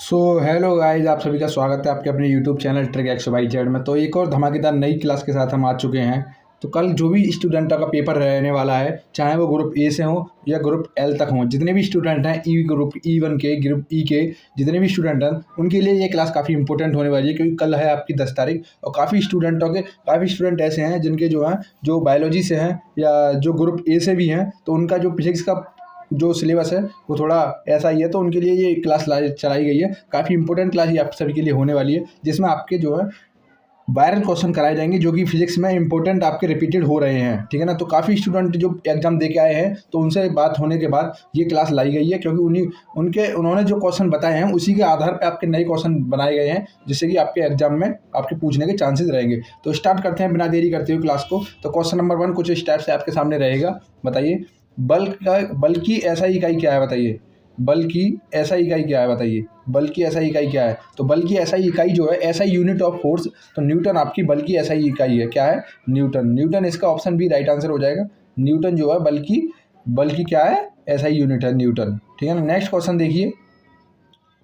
Hello guys, आप सभी का स्वागत है आपके अपने YouTube channel trick X Y Z में। तो एक और धमाकेदार नई क्लास के साथ हम आ चुके हैं। तो कल जो भी स्टूडेंटों का पेपर रहने वाला है, चाहे वो ग्रुप ए से हो या ग्रुप एल तक हो, जितने भी स्टूडेंट हैं ई ग्रुप E1 के, ग्रुप ई के जितने भी स्टूडेंट हैं, उनके लिए ये क्लास काफ़ी इंपॉर्टेंट होने वाली है, क्योंकि कल है आपकी 10 तारीख। और काफ़ी स्टूडेंट ऐसे हैं जिनके जो हैं, जो बायोलॉजी से हैं या जो ग्रुप ए से भी हैं, तो उनका जो फिजिक्स का जो सिलेबस है वो थोड़ा ऐसा ही है। तो उनके लिए ये क्लास चलाई गई है। काफ़ी इंपॉर्टेंट क्लास ये आप सभी के लिए होने वाली है, जिसमें आपके जो है वायरल क्वेश्चन कराए जाएंगे, जो कि फिजिक्स में इंपॉर्टेंट आपके रिपीटेड हो रहे हैं। ठीक है ना। तो काफ़ी स्टूडेंट जो एग्जाम दे के आए हैं, तो उनसे बात होने के बाद ये क्लास लाई गई है, क्योंकि उन्होंने जो क्वेश्चन बताए हैं उसी के आधार पर आपके नए क्वेश्चन बनाए गए हैं, जिससे कि आपके एग्जाम में आपके पूछने के चांसेस रहेंगे। तो स्टार्ट करते हैं बिना देरी करते हुए क्लास को। तो क्वेश्चन नंबर 1 कुछ इस टाइप से आपके सामने रहेगा। बताइए, बल की ऐसा इकाई क्या है? बताइए, बल की ऐसा इकाई क्या है? बताइए, बल की ऐसा इकाई क्या है? तो बल की ऐसा इकाई जो है, ऐसा यूनिट ऑफ फोर्स, तो न्यूटन आपकी बल की ऐसा इकाई है। क्या है? न्यूटन। न्यूटन इसका ऑप्शन बी राइट आंसर हो जाएगा। न्यूटन जो है बल की क्या है? ऐसा ही यूनिट है, न्यूटन। ठीक है ना। नेक्स्ट क्वेश्चन देखिए।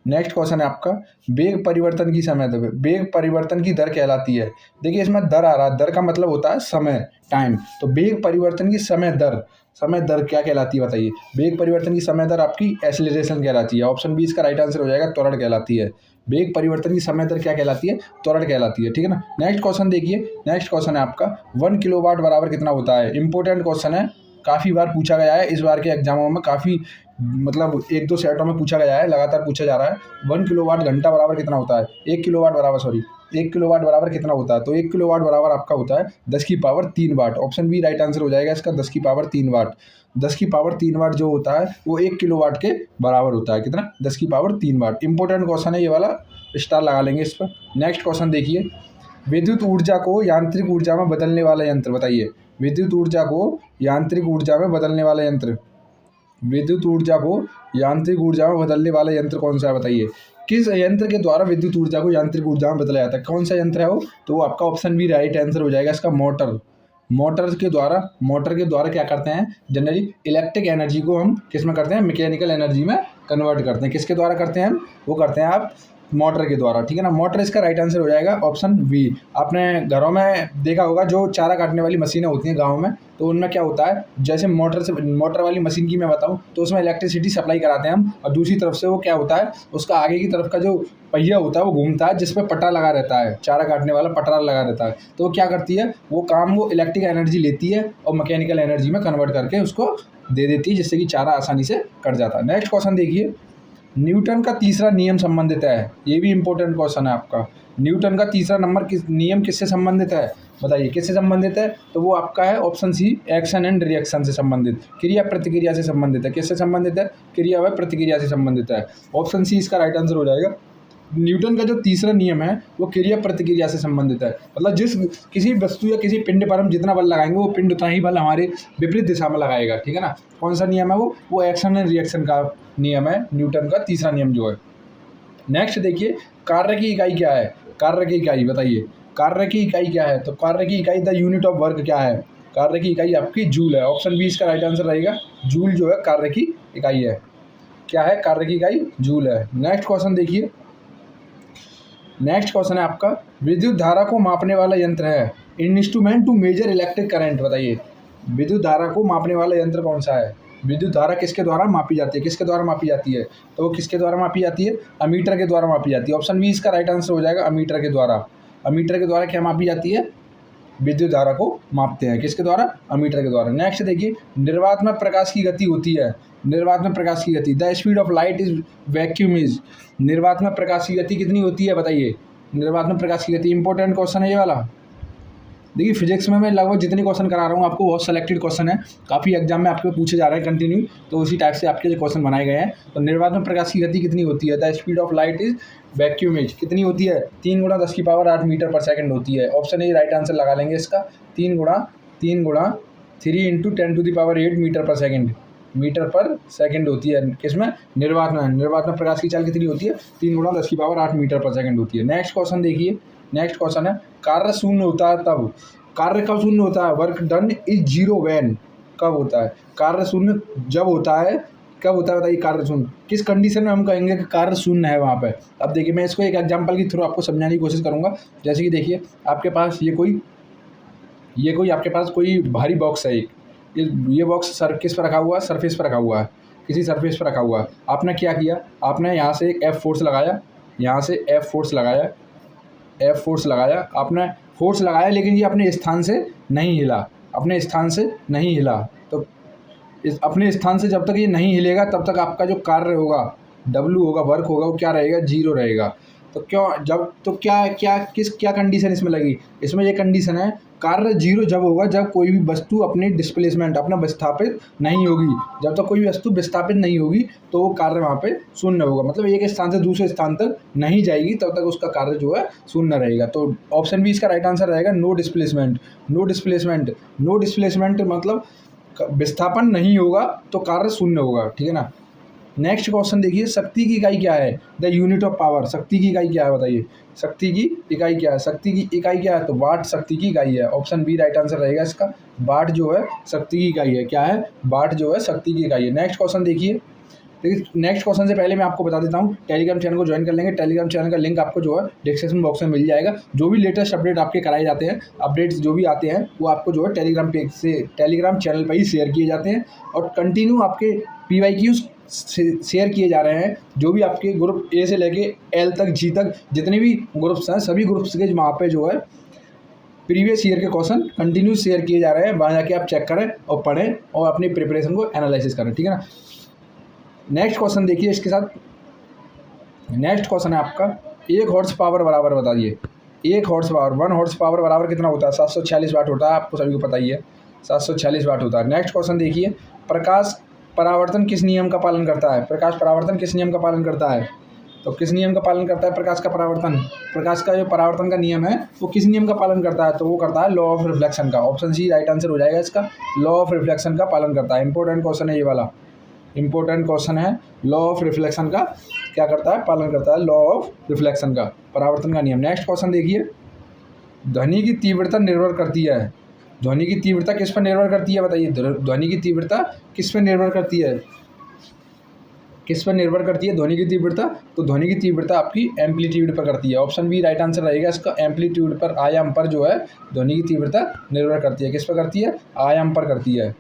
नेक्स्ट क्वेश्चन है आपका, वेग परिवर्तन की समय दर। वेग परिवर्तन की दर कहलाती है। देखिए, इसमें दर आ रहा है, दर का मतलब होता है समय, टाइम। तो वेग परिवर्तन की समय दर क्या कहलाती है? बताइए। वेग परिवर्तन की समय दर आपकी एक्सीलरेशन कहलाती है। ऑप्शन बी इसका राइट आंसर हो जाएगा, त्वरण कहलाती है। वेग परिवर्तन की समय दर क्या कहलाती है? त्वरण कहलाती है। ठीक है ना। नेक्स्ट क्वेश्चन देखिए। नेक्स्ट क्वेश्चन है आपका, 1 किलोवाट बराबर कितना होता है? इंपॉर्टेंट क्वेश्चन है, काफ़ी बार पूछा गया है, इस बार के एग्जामों में काफ़ी, मतलब 1-2 सेटों में पूछा गया है, लगातार पूछा जा रहा है। 1 किलोवाट घंटा बराबर कितना होता है? 1 किलोवाट बराबर कितना होता है? तो 1 किलोवाट बराबर आपका होता है 10 की पावर 3 वाट। ऑप्शन बी राइट आंसर हो जाएगा इसका, 10 की पावर 3 वाट। 10 की पावर 3 वाट जो होता है वो 1 किलोवाट के बराबर होता है। कितना? 10 की पावर 3 वाट। इंपॉर्टेंट क्वेश्चन है ये वाला, स्टार लगा लेंगे इस पर। नेक्स्ट क्वेश्चन देखिए, विद्युत ऊर्जा को यांत्रिक ऊर्जा में बदलने वाला यंत्र। बताइए, विद्युत ऊर्जा को यांत्रिक ऊर्जा में बदलने वाला यंत्र। विद्युत ऊर्जा को यांत्रिक ऊर्जा में बदलने वाला यंत्र कौन सा है? बताइए, किस यंत्र के द्वारा विद्युत ऊर्जा को यांत्रिक ऊर्जा में बदला जाता है? कौन सा यंत्र है वो? तो वो आपका ऑप्शन भी राइट आंसर हो जाएगा इसका, मोटर। मोटर के द्वारा क्या करते हैं? जनरली इलेक्ट्रिक एनर्जी को हम किस में करते हैं? मैकेनिकल एनर्जी में कन्वर्ट करते हैं। किसके द्वारा करते हैं हम? वो करते हैं आप मोटर के द्वारा। ठीक है ना। मोटर इसका राइट आंसर हो जाएगा, ऑप्शन बी। आपने घरों में देखा होगा, जो चारा काटने वाली मशीनें होती हैं गाँव में, तो उनमें क्या होता है, जैसे मोटर वाली मशीन की मैं बताऊं, तो उसमें इलेक्ट्रिसिटी सप्लाई कराते हैं हम, और दूसरी तरफ से वो क्या होता है, उसका आगे की तरफ का जो पहिया होता है वो घूमता है, जिस पे पटरा लगा रहता है, चारा काटने वाला पटरा लगा रहता है। तो वो क्या करती है, वो काम वो इलेक्ट्रिक एनर्जी लेती है और मैकेनिकल एनर्जी में कन्वर्ट करके उसको दे देती है, जिससे कि चारा आसानी से कट जाता है। नेक्स्ट क्वेश्चन देखिए, न्यूटन का तीसरा नियम संबंधित है। ये भी इंपॉर्टेंट क्वेश्चन है आपका। न्यूटन का तीसरा नियम किससे संबंधित है? बताइए, किससे संबंधित है? तो वो आपका है option C, action and reaction से संबंधित, क्रिया प्रतिक्रिया से संबंधित है। किससे संबंधित है? क्रिया व प्रतिक्रिया से संबंधित है। ऑप्शन सी इसका राइट आंसर हो जाएगा। न्यूटन का जो तीसरा नियम है वो क्रिया प्रतिक्रिया से संबंधित है। मतलब किसी वस्तु या किसी पिंड पर हम जितना बल लगाएंगे, वो पिंड उतना ही बल हमारे विपरीत दिशा में लगाएगा। ठीक है ना। कौन सा नियम है वो एक्शन एंड रिएक्शन का नियम है, न्यूटन का तीसरा नियम जो है। नेक्स्ट देखिए, कार्य की इकाई क्या है? कार्य की इकाई बताइए, कार्य की इकाई क्या है? तो कार्य की इकाई, द यूनिट ऑफ वर्क क्या है? कार्य की इकाई आपकी जूल है। ऑप्शन बी इसका राइट आंसर रहेगा। जूल जो है कार्य की इकाई है। क्या है? कार्य की इकाई जूल है। नेक्स्ट क्वेश्चन देखिए। नेक्स्ट क्वेश्चन है आपका, विद्युत धारा को मापने वाला यंत्र है। Instrument to measure electric current. बताइए, विद्युत धारा को मापने वाला यंत्र कौन सा है? विद्युत धारा किसके द्वारा मापी जाती है? किसके द्वारा मापी जाती है? तो वो किसके द्वारा मापी जाती है? अमीटर के द्वारा मापी जाती है। ऑप्शन बी इसका राइट आंसर हो जाएगा, अमीटर के द्वारा। अमीटर के द्वारा क्या मापी जाती है? विद्युत धारा को मापते हैं। किसके द्वारा? अमीटर के द्वारा। नेक्स्ट देखिए, निर्वात में प्रकाश की गति होती है। निर्वात में प्रकाश की गति, the speed of light is vacuum is. निर्वात में प्रकाश की गति कितनी होती है? बताइए, निर्वात में प्रकाश की गति। इंपॉर्टेंट क्वेश्चन है ये वाला। देखिए, फिजिक्स में मैं लगभग जितने क्वेश्चन करा रहा हूँ आपको, बहुत सेलेक्टेड क्वेश्चन है, काफ़ी एग्जाम में आपके पूछे जा रहे हैं कंटिन्यू, तो उसी टाइप से आपके जो क्वेश्चन बनाए गए हैं। तो निर्वात में प्रकाश की गति कितनी होती है? The speed of light is vacuum is. कितनी होती है? 3 × 10⁸ मीटर पर सेकंड होती है। ऑप्शन ए राइट आंसर लगा लेंगे इसका। 3 × 3 × 3 × 10⁸ मीटर पर सेकंड होती है। किसमें? निर्वात में। निर्वात में प्रकाश की चाल कितनी होती है? 3 × 10⁸ मीटर पर सेकंड होती है। नेक्स्ट क्वेश्चन देखिए। नेक्स्ट क्वेश्चन है, कार्य शून्य होता है तब। कार्य कब शून्य होता है? Work done is zero when. कब होता है कार्य शून्य? जब होता है कब होता है बताइए कार्य शून्य? किस कंडीशन में हम कहेंगे कि कार्य शून्य है वहाँ पे? अब देखिए मैं इसको एक एग्जांपल के थ्रू आपको समझाने की कोशिश करूँगा। जैसे कि देखिए आपके पास ये कोई आपके पास कोई भारी बॉक्स है एक। ये बॉक्स किस पर रखा हुआ है? सरफेस पर रखा हुआ है, किसी सरफेस पर रखा हुआ है। आपने क्या किया? आपने यहाँ से एक एफ फोर्स लगाया, यहाँ से एफ फोर्स लगाया, आपने फोर्स लगाया, लेकिन ये अपने स्थान से नहीं हिला, अपने स्थान से नहीं हिला। तो इस अपने स्थान से जब तक ये नहीं हिलेगा तब तक आपका जो कार्य होगा, डब्ल्यू होगा, वर्क होगा, वो क्या रहेगा? जीरो रहेगा। तो क्या कंडीशन इसमें लगी? इसमें ये कंडीशन है, कार्य जीरो जब होगा जब कोई भी वस्तु अपने डिस्प्लेसमेंट अपना विस्थापित नहीं होगी। जब तक कोई वस्तु विस्थापित नहीं होगी तो वो कार्य वहाँ पे शून्य होगा, मतलब एक स्थान से दूसरे स्थान तक नहीं जाएगी तब तक उसका कार्य जो है शून्य रहेगा। तो ऑप्शन बी इसका राइट आंसर रहेगा, नो डिस्प्लेसमेंट। नो डिस्प्लेसमेंट मतलब विस्थापन नहीं होगा तो कार्य शून्य होगा, ठीक है ना। नेक्स्ट क्वेश्चन देखिए, शक्ति की इकाई क्या है? The unit of power. शक्ति की इकाई क्या है बताइए? शक्ति की इकाई क्या है? शक्ति की इकाई क्या है? तो वाट शक्ति की इकाई है। ऑप्शन बी राइट आंसर रहेगा इसका। वाट जो है शक्ति की इकाई है। क्या है? वाट जो है शक्ति की इकाई है। नेक्स्ट क्वेश्चन देखिए नेक्स्ट क्वेश्चन से पहले मैं आपको बता देता हूँ, टेलीग्राम चैनल को ज्वाइन कर लेंगे। टेलीग्राम चैनल का लिंक आपको जो है डिस्क्रिप्शन बॉक्स में मिल जाएगा। जो भी लेटेस्ट अपडेट आपके कराए जाते हैं, अपडेट्स जो भी आते हैं वो आपको जो है टेलीग्राम पेज से, टेलीग्राम चैनल पर ही शेयर किए जाते हैं और कंटिन्यू आपके PYQs शेयर किए जा रहे हैं। जो भी आपके ग्रुप ए से लेके L तक, G तक जितने भी ग्रुप्स हैं, सभी ग्रुप्स के वहाँ पे जो है प्रीवियस ईयर के क्वेश्चन कंटिन्यू शेयर किए जा रहे हैं। वहाँ जाके आप चेक करें और पढ़ें और अपनी प्रिपरेशन को एनालिसिस करें, ठीक है ना। नेक्स्ट क्वेश्चन देखिए इसके साथ। नेक्स्ट क्वेश्चन है आपका, 1 हॉर्स पावर बराबर बताइए। 1 हॉर्स पावर, 1 हॉर्स पावर बराबर कितना होता है? 746 वाट होता है, आपको सभी को पता ही है, 746 वाट होता है। नेक्स्ट क्वेश्चन देखिए, प्रकाश परावर्तन किस नियम का पालन करता है? प्रकाश परावर्तन किस नियम का पालन करता है? तो किस नियम का पालन करता है प्रकाश का परावर्तन? प्रकाश का जो परावर्तन का नियम है वो किस नियम का पालन करता है? तो वो करता है लॉ ऑफ रिफ्लेक्शन का। ऑप्शन सी राइट आंसर हो जाएगा इसका, लॉ ऑफ रिफ्लेक्शन का पालन करता है। इंपॉर्टेंट क्वेश्चन है ये वाला, इंपॉर्टेंट क्वेश्चन है। लॉ ऑफ रिफ्लेक्शन का क्या करता है? पालन करता है। लॉ ऑफ रिफ्लेक्शन का, परावर्तन का नियम। नेक्स्ट क्वेश्चन देखिए, ध्वनि की तीव्रता निर्भर करती है। ध्वनि की तीव्रता किस पर निर्भर करती है बताइए? ध्वनि की तीव्रता किस पर निर्भर करती है? किस पर निर्भर करती है ध्वनि की तीव्रता? तो ध्वनि की तीव्रता आपकी एम्पलीट्यूड पर करती है। ऑप्शन बी राइट आंसर रहेगा इसका, एम्पलीट्यूड पर, आयाम पर जो है ध्वनि की तीव्रता निर्भर करती है। किस पर करती है? आयाम पर करती है,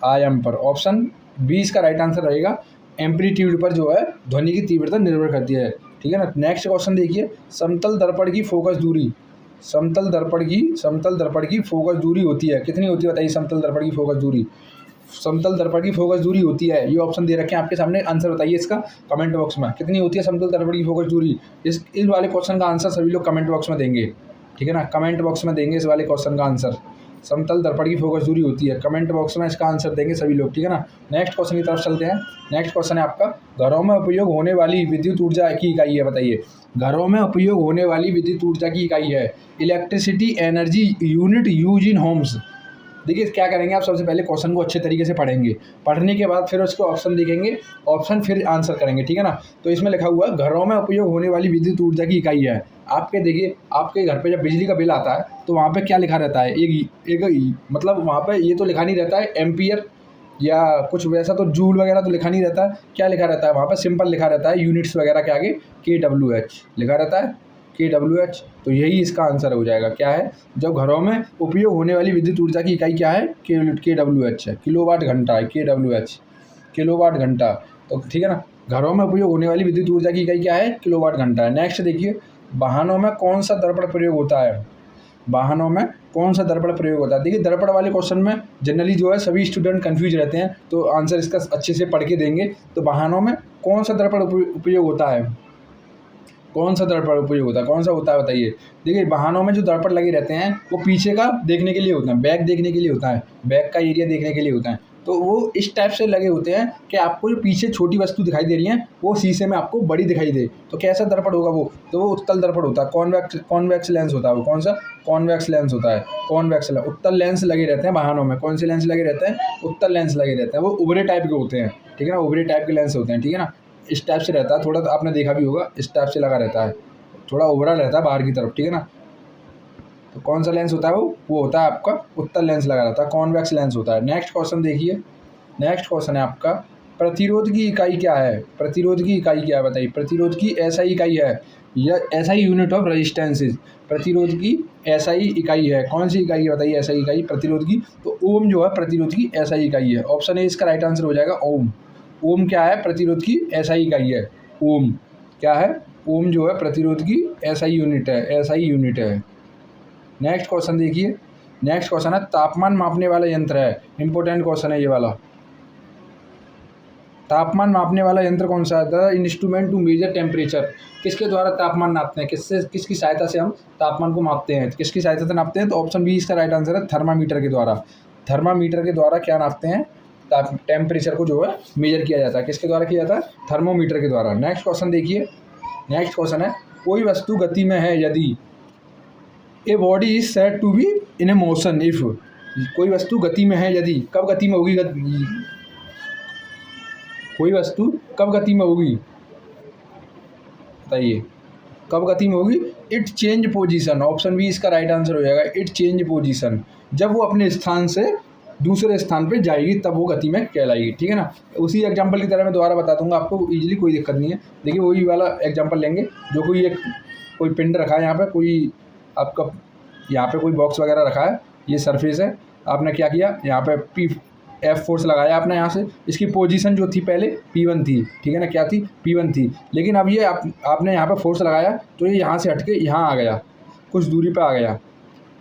आयाम पर। ऑप्शन बी इसका राइट आंसर रहेगा, एम्पलीट्यूड पर जो है ध्वनि की तीव्रता निर्भर करती है, ठीक है ना। नेक्स्ट क्वेश्चन देखिए, समतल दर्पण की फोकस दूरी। समतल दर्पण की फोकस दूरी होती है, कितनी होती है बताइए? समतल दर्पण की फोकस दूरी, समतल दर्पण की फोकस दूरी होती है, ये ऑप्शन दे रखे हैं आपके सामने। आंसर बताइए इसका कमेंट बॉक्स में, कितनी होती है समतल दर्पण की फोकस दूरी? इस वाले क्वेश्चन का आंसर सभी लोग कमेंट बॉक्स में देंगे, ठीक है ना। कमेंट बॉक्स में देंगे इस वाले क्वेश्चन का आंसर, समतल दर्पण की फोकस दूरी होती है। कमेंट बॉक्स में इसका आंसर देंगे सभी लोग, ठीक है ना। नेक्स्ट क्वेश्चन की तरफ चलते हैं। नेक्स्ट क्वेश्चन है आपका, घरों में उपयोग होने वाली विद्युत ऊर्जा की इकाई है बताइए। घरों में उपयोग होने वाली विद्युत ऊर्जा की इकाई है electricity energy unit use in Holmes. देखिए क्या करेंगे आप, सबसे पहले क्वेश्चन को अच्छे तरीके से पढ़ेंगे, पढ़ने के बाद फिर उसको ऑप्शन देखेंगे, ऑप्शन फिर आंसर करेंगे, ठीक है ना। तो इसमें लिखा हुआ है घरों में उपयोग होने वाली विद्युत ऊर्जा की इकाई है। आपके देखिए आपके घर पे जब बिजली का बिल आता है तो वहाँ पे क्या लिखा रहता है? एक मतलब वहाँ पे ये तो लिखा नहीं रहता है एम्पियर या कुछ वैसा, तो जूल वगैरह तो लिखा नहीं रहता है। क्या लिखा रहता है वहाँ पे? सिंपल लिखा रहता है यूनिट्स वगैरह के आगे KWH लिखा रहता है, KWH। तो यही इसका आंसर हो जाएगा। क्या है? जब घरों में उपयोग होने वाली विद्युत ऊर्जा की इकाई क्या है? KWH है, किलोवाट घंटा है, KWH, किलोवाट घंटा। तो ठीक है ना, घरों में उपयोग होने वाली विद्युत ऊर्जा की इकाई क्या है? किलोवाट घंटा है। नेक्स्ट देखिए, वाहनों में कौन सा दर्पण प्रयोग होता है? वाहनों में कौन सा दर्पण प्रयोग होता है? देखिए दर्पण वाले क्वेश्चन में जनरली जो है सभी स्टूडेंट कंफ्यूज रहते हैं, तो आंसर इसका अच्छे से पढ़ के देंगे। तो वाहनों में कौन सा दर्पण उपयोग होता है? कौन सा दर्पण उपयोग होता है? कौन सा होता है बताइए? देखिए वाहनों में जो दर्पण लगे रहते हैं वो पीछे का देखने के लिए होता है, बैक देखने के लिए होता है, बैक का एरिया देखने के लिए होता है। तो वो इस टाइप से लगे होते हैं कि आपको जो पीछे छोटी वस्तु दिखाई दे रही है वो शीशे में आपको बड़ी दिखाई दे। तो कैसा दर्पण होगा वो? तो वो उत्तल दर्पण होता है, कॉन्वेक्स लेंस होता है वो। कौन सा? कॉन्वेक्स लेंस होता है, कॉन्वेक्स लेंस। उत्तल लेंस लगे रहते हैं वाहनों में। कौन से लेंस लगे रहते हैं? उत्तल लेंस लगे रहते हैं। वो उभरे टाइप के होते हैं, ठीक है ना, उभरे टाइप के लेंस होते हैं, ठीक है ना। इस टाइप से रहता है थोड़ा, तो आपने देखा भी होगा, इस टाइप से लगा रहता है, थोड़ा उभरा रहता है बाहर की तरफ, ठीक है ना। तो कौन सा लेंस होता है वो होता है आपका उत्तल लेंस लगा रहता है, कॉन्वेक्स लेंस होता है। नेक्स्ट क्वेश्चन देखिए, नेक्स्ट क्वेश्चन है आपका, प्रतिरोध की इकाई क्या है? प्रतिरोध की इकाई क्या है बताइए? प्रतिरोध की एसआई इकाई है या एसआई यूनिट ऑफ रेजिस्टेंसेज। प्रतिरोध की एसआई इकाई है। कौन सी इकाई है बताइए एसआई इकाई प्रतिरोध की? तो ओम जो है प्रतिरोध की एसआई इकाई है। ऑप्शन ए इसका राइट आंसर हो जाएगा ओम। ओम क्या है? प्रतिरोध की एसआई इकाई है। ओम क्या है? ओम जो है प्रतिरोध की एसआई यूनिट है। एसआई यूनिट है। नेक्स्ट क्वेश्चन देखिए। नेक्स्ट क्वेश्चन है तापमान मापने वाला यंत्र है। इंपॉर्टेंट क्वेश्चन है ये वाला। तापमान मापने वाला यंत्र कौन सा है? The instrument to measure temperature. किसके द्वारा तापमान नापते हैं? किसकी सहायता से हम तापमान को मापते हैं? किसकी सहायता से नापते हैं? तो ऑप्शन बी इसका राइट आंसर है थर्मामीटर के द्वारा। थर्मामीटर के द्वारा क्या नापते हैं? टेम्परेचर को जो है मेजर किया जाता है। किसके द्वारा किया जाता है? थर्मोमीटर के द्वारा। नेक्स्ट क्वेश्चन देखिए। नेक्स्ट क्वेश्चन है कोई वस्तु गति में है यदि a body is said to be in a motion if. कोई वस्तु गति में है यदि, कब गति में होगी? कोई वस्तु कब गति में होगी बताइए? कब गति में होगी? It change position. Option B इसका राइट आंसर हो जाएगा इट चेंज पोजीशन। जब वो अपने स्थान से दूसरे स्थान पे जाएगी तब वो गति में कहलाएगी। ठीक है ना? उसी एग्जांपल की तरह मैं दोबारा बता दूंगा आपको इजीली, कोई दिक्कत नहीं है। देखिए वही वाला एग्जांपल लेंगे। जो कोई पिंड रखा है यहाँ पे, कोई आपका यहाँ पे कोई बॉक्स वगैरह रखा है, ये सरफेस है। आपने क्या किया? यहाँ पे F फोर्स लगाया आपने यहाँ से। इसकी पोजीशन जो थी पहले P1 थी। ठीक है ना? क्या थी? P1 थी। लेकिन अब ये आपने यहाँ पे फोर्स लगाया तो ये यहाँ से हटके यहाँ आ गया, कुछ दूरी पे आ गया,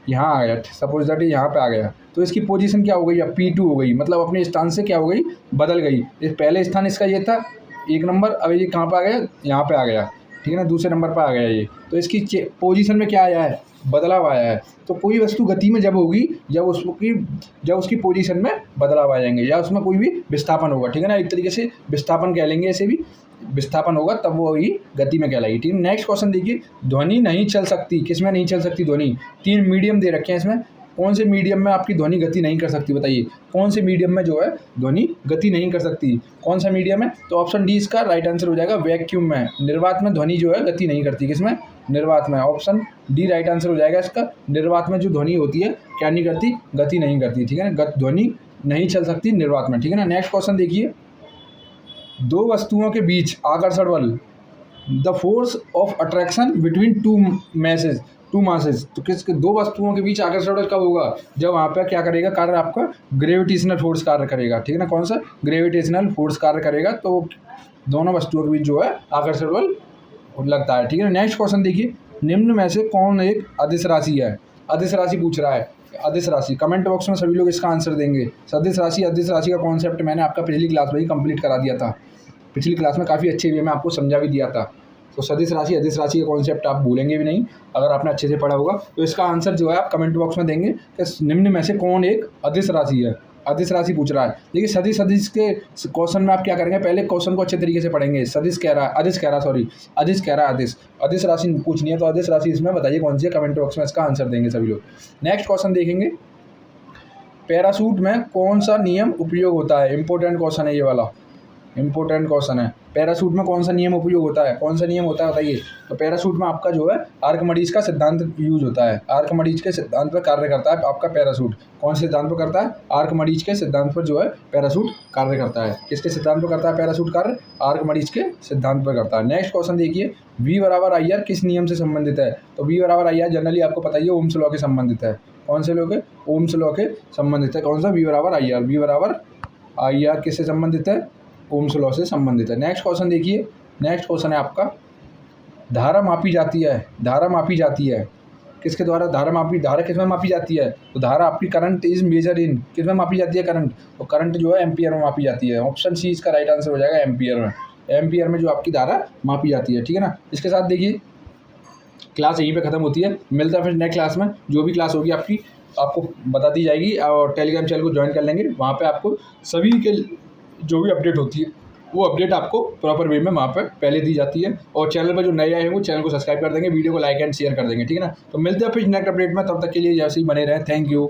यहाँ आ गया। सपोज दैट यहाँ पे आ गया तो इसकी पोजीशन क्या हो गई? अब P2 हो गई। मतलब अपने स्थान से क्या हो गई? बदल गई। इस पहले स्थान इसका ये था 1 नंबर, अब ये कहाँ पे आ गया? यहाँ पे आ गया। ठीक है ना? दूसरे नंबर पर आ गया ये। तो इसकी पोजीशन में क्या आया है? बदलाव आया है। तो कोई वस्तु गति में जब होगी जब उसकी पोजीशन में बदलाव आ जाएंगे या उसमें कोई भी विस्थापन होगा। ठीक है ना? एक तरीके से विस्थापन कह लेंगे, ऐसे भी विस्थापन होगा तब वो ही गति में कहलाएगी। ठीक है? नेक्स्ट क्वेश्चन देखिए। ध्वनि नहीं चल सकती। किसमें नहीं चल सकती ध्वनि? 3 मीडियम दे रखे हैं इसमें। कौन से मीडियम में आपकी ध्वनि गति नहीं कर सकती बताइए? कौन से मीडियम में जो है ध्वनि गति नहीं कर सकती? कौन सा मीडियम है? तो ऑप्शन डी इसका राइट आंसर हो जाएगा वैक्यूम में। निर्वात में ध्वनि जो है गति नहीं करती। किसमें? निर्वात में। ऑप्शन डी राइट आंसर हो जाएगा इसका। निर्वात में जो ध्वनि होती है क्या नहीं करती? गति नहीं करती। ठीक है ना? ध्वनि नहीं चल सकती निर्वात में। ठीक है ना? नेक्स्ट क्वेश्चन देखिए। दो वस्तुओं के बीच आकर्षण बल, the force of attraction between two masses. तो किसके? दो वस्तुओं के बीच आकर्षण बल कब होगा? जब वहाँ पे क्या करेगा कार्य? आपका ग्रेविटेशनल फोर्स कार्य करेगा। ठीक है ना? कौन सा? ग्रेविटेशनल फोर्स कार्य करेगा तो दोनों वस्तुओं के बीच जो है आकर्षण बल लगता है। ठीक है। नेक्स्ट क्वेश्चन देखिए। निम्न में से कौन एक अदिश राशि है? अदिश राशि पूछ रहा है। अदिश राशि कमेंट बॉक्स में सभी लोग इसका आंसर देंगे। अदिश राशि का कॉन्सेप्ट मैंने आपका पिछली क्लास में ही कंप्लीट करा दिया था। पिछली क्लास में काफ़ी अच्छे वे में आपको समझा भी दिया था। तो सदिश राशि अदिश राशि का कॉन्सेप्ट आप भूलेंगे भी नहीं अगर आपने अच्छे से पढ़ा होगा। तो इसका आंसर जो है आप कमेंट बॉक्स में देंगे कि निम्न में से कौन एक अदिश राशि है। अदिश राशि पूछ रहा है। देखिए सदिश के क्वेश्चन में आप क्या करेंगे? पहले क्वेश्चन को अच्छे तरीके से पढ़ेंगे। अदिश कह रहा है अदिश राशि पूछनी है तो अदिश राशि इसमें बताइए कौन सी है। कमेंट बॉक्स में इसका आंसर देंगे सभी लोग। नेक्स्ट क्वेश्चन देखेंगे। पैराशूट में कौन सा नियम उपयोग होता है? इंपॉर्टेंट क्वेश्चन है ये वाला। इंपॉर्टेंट क्वेश्चन है। पैराशूट में कौन सा नियम उपयोग होता है? कौन सा नियम होता है बताइए? तो पैराशूट में आपका जो है आर्किमिडीज का सिद्धांत यूज होता है। आर्किमिडीज के सिद्धांत पर कार्य करता है आपका पैराशूट। कौन से सिद्धांत पर करता है? आर्किमिडीज के सिद्धांत पर जो है पैराशूट कार्य करता है। किसके सिद्धांत पर करता है पैराशूट कार्य? आर्किमिडीज के सिद्धांत पर करता है। नेक्स्ट क्वेश्चन देखिए। V बराबर आई आर किस नियम से संबंधित है? तो V बराबर आई आर जनरली आपको पता ही है ओम्स लॉ के संबंधित है। कौन से लॉ के? ओम्स लॉ के संबंधित है। कौन सा? V बराबर आई आर। V बराबर आई आर किससे संबंधित है? ओम्स लॉ से संबंधित है। नेक्स्ट क्वेश्चन देखिए। नेक्स्ट क्वेश्चन है आपका धारा मापी जाती है। धारा मापी जाती है किसके द्वारा? धारा किस में मापी जाती है? तो धारा आपकी करंट इज मेजर इन किस में मापी जाती है? करंट। तो करंट जो है एम्पियर में मापी जाती है। ऑप्शन सी इसका राइट आंसर हो जाएगा एम्पियर में। एम्पियर में जो आपकी धारा मापी जाती है। ठीक है ना? इसके साथ देखिए क्लास यहीं पे खत्म होती है। मिलता है फिर नेक्स्ट क्लास में। जो भी क्लास होगी आपको बता दी जाएगी और टेलीग्राम चैनल को ज्वाइन कर लेंगे। वहाँ पे आपको सभी के जो भी अपडेट होती है वो अपडेट आपको प्रॉपर वे में वहाँ पर पहले दी जाती है। और चैनल पर जो नए आए हैं वो चैनल को सब्सक्राइब कर देंगे, वीडियो को लाइक एंड शेयर कर देंगे। ठीक है ना? तो मिलते हैं फिर नेक्स्ट अपडेट में। तब तक के लिए जैसे ही बने रहें। Thank you.